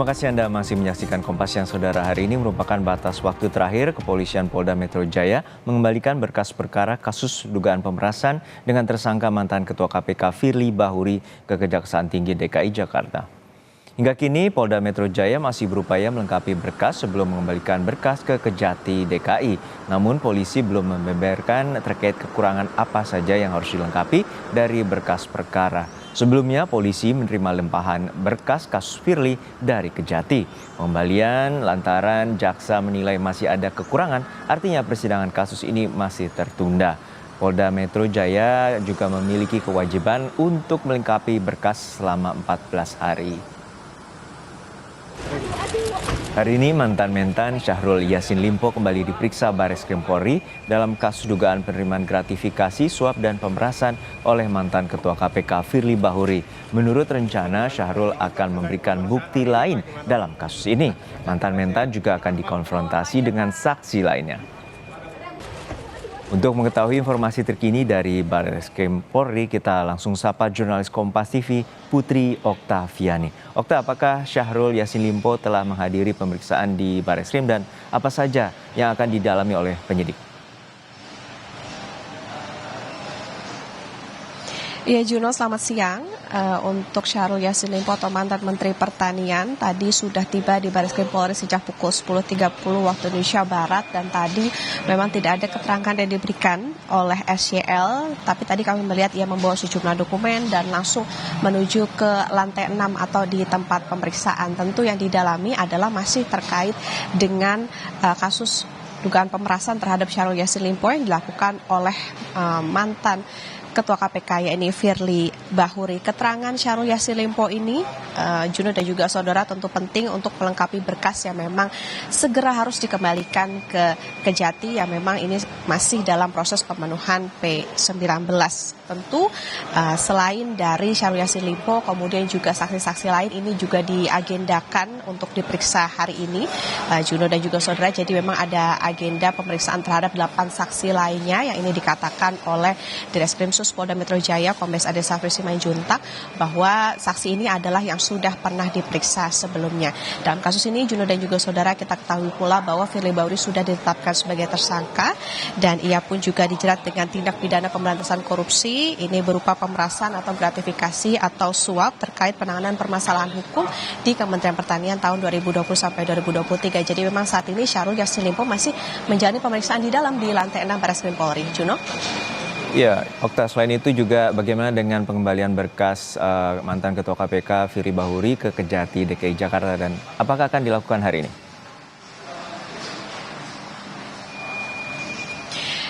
Terima kasih Anda masih menyaksikan Kompas Siang Saudara. Hari ini merupakan batas waktu terakhir Kepolisian Polda Metro Jaya mengembalikan berkas perkara kasus dugaan pemerasan dengan tersangka mantan Ketua KPK Firly Bahuri ke Kejaksaan Tinggi DKI Jakarta. Hingga kini Polda Metro Jaya masih berupaya melengkapi berkas sebelum mengembalikan berkas ke Kejati DKI. Namun polisi belum membeberkan terkait kekurangan apa saja yang harus dilengkapi dari berkas perkara. Sebelumnya polisi menerima limpahan berkas kasus Firly dari Kejati. Pengembalian lantaran jaksa menilai masih ada kekurangan, artinya persidangan kasus ini masih tertunda. Polda Metro Jaya juga memiliki kewajiban untuk melengkapi berkas selama 14 hari. Hari ini mantan-mentan Syahrul Yassin Limpo kembali diperiksa Bareskrim Polri dalam kasus dugaan penerimaan gratifikasi, suap dan pemerasan oleh mantan Ketua KPK Firly Bahuri. Menurut rencana, Syahrul akan memberikan bukti lain dalam kasus ini. Mantan-mentan juga akan dikonfrontasi dengan saksi lainnya. Untuk mengetahui informasi terkini dari Bareskrim Polri, kita langsung sapa jurnalis Kompas TV Putri Oktaviani. Okta, apakah Syahrul Yassin Limpo telah menghadiri pemeriksaan di Bareskrim dan apa saja yang akan didalami oleh penyidik? Ya Juno, selamat siang. Untuk Syahrul Yassin Limpo atau mantan Menteri Pertanian tadi sudah tiba di Bareskrim Polri sejak pukul 10.30 waktu Indonesia Barat, dan tadi memang tidak ada keterangan yang diberikan oleh SYL, tapi tadi kami melihat ia membawa sejumlah dokumen dan langsung menuju ke lantai 6 atau di tempat pemeriksaan. Tentu yang didalami adalah masih terkait dengan kasus dugaan pemerasan terhadap Syahrul Yassin Limpo yang dilakukan oleh mantan Ketua KPK yakni Firly Bahuri. Keterangan Syahrul Yassin Limpo ini, Juno dan juga saudara, tentu penting untuk melengkapi berkas yang memang segera harus dikembalikan ke Kejati yang memang ini masih dalam proses pemenuhan P19. Tentu selain dari Syahrul Yassin Limpo, kemudian juga saksi-saksi lain ini juga diagendakan untuk diperiksa hari ini, Juno dan juga saudara. Jadi memang ada agenda pemeriksaan terhadap 8 saksi lainnya yang ini dikatakan oleh Direskrim Polda Metro Jaya Kombes Ade Safri Simanjuntak bahwa saksi ini adalah yang sudah pernah diperiksa sebelumnya. Dalam kasus ini, Juno dan juga saudara, kita ketahui pula bahwa Firly Bahuri sudah ditetapkan sebagai tersangka dan ia pun juga dijerat dengan tindak pidana pemberantasan korupsi. Ini berupa pemerasan atau gratifikasi atau suap terkait penanganan permasalahan hukum di Kementerian Pertanian tahun 2020 sampai 2023. Jadi memang saat ini Syahrul Yassin Limpo masih menjalani pemeriksaan di dalam di lantai 6 Bareskrim Polri. Juno? Ya, Okta, selain itu juga bagaimana dengan pengembalian berkas mantan Ketua KPK Firly Bahuri ke Kejati DKI Jakarta dan apakah akan dilakukan hari ini?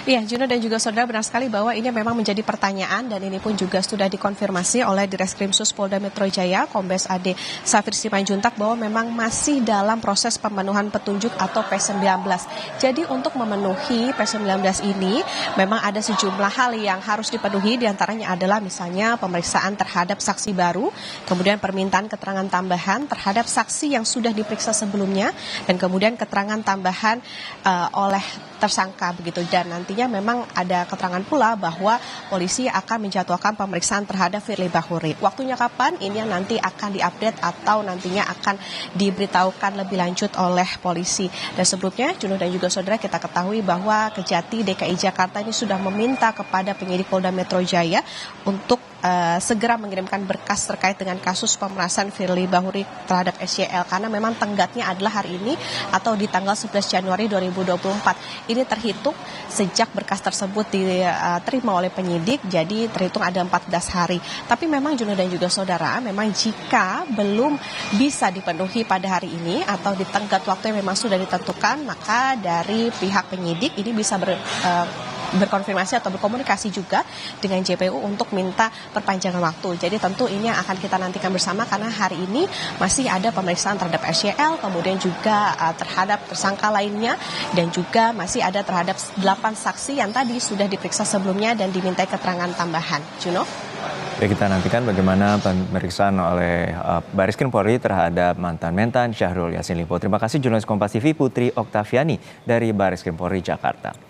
Iya, Juno dan juga saudara, benar sekali bahwa ini memang menjadi pertanyaan dan ini pun juga sudah dikonfirmasi oleh Direskrim Polda Metro Jaya Kombes Ade Safri Simanjuntak bahwa memang masih dalam proses pemenuhan petunjuk atau P19. Jadi untuk memenuhi P19 ini memang ada sejumlah hal yang harus dipenuhi, diantaranya adalah misalnya pemeriksaan terhadap saksi baru, kemudian permintaan keterangan tambahan terhadap saksi yang sudah diperiksa sebelumnya, dan kemudian keterangan tambahan oleh tersangka begitu. Dan nantinya memang ada keterangan pula bahwa polisi akan menjatuhkan pemeriksaan terhadap Firly Bahuri. Waktunya kapan? Ini yang nanti akan diupdate atau nantinya akan diberitahukan lebih lanjut oleh polisi. Dan sebelumnya, Juno dan juga saudara, kita ketahui bahwa Kejati DKI Jakarta ini sudah meminta kepada penyidik Polda Metro Jaya untuk segera mengirimkan berkas terkait dengan kasus pemerasan Firly Bahuri terhadap SYL, karena memang tenggatnya adalah hari ini atau di tanggal 11 Januari 2024. Ini terhitung sejak berkas tersebut diterima oleh penyidik, jadi terhitung ada 14 hari. Tapi memang Juno dan juga saudara, memang jika belum bisa dipenuhi pada hari ini atau di tenggat waktu yang memang sudah ditentukan, maka dari pihak penyidik ini bisa berkonfirmasi atau berkomunikasi juga dengan JPU untuk minta perpanjangan waktu. Jadi tentu ini yang akan kita nantikan bersama, karena hari ini masih ada pemeriksaan terhadap SYL, kemudian juga terhadap tersangka lainnya, dan juga masih ada terhadap 8 saksi yang tadi sudah diperiksa sebelumnya dan dimintai keterangan tambahan. Juno? Ya, kita nantikan bagaimana pemeriksaan oleh Bareskrim Polri terhadap mantan-mentan Syahrul Yassin Limpo. Terima kasih jurnalis Kompas TV Putri Oktaviani dari Bareskrim Polri Jakarta.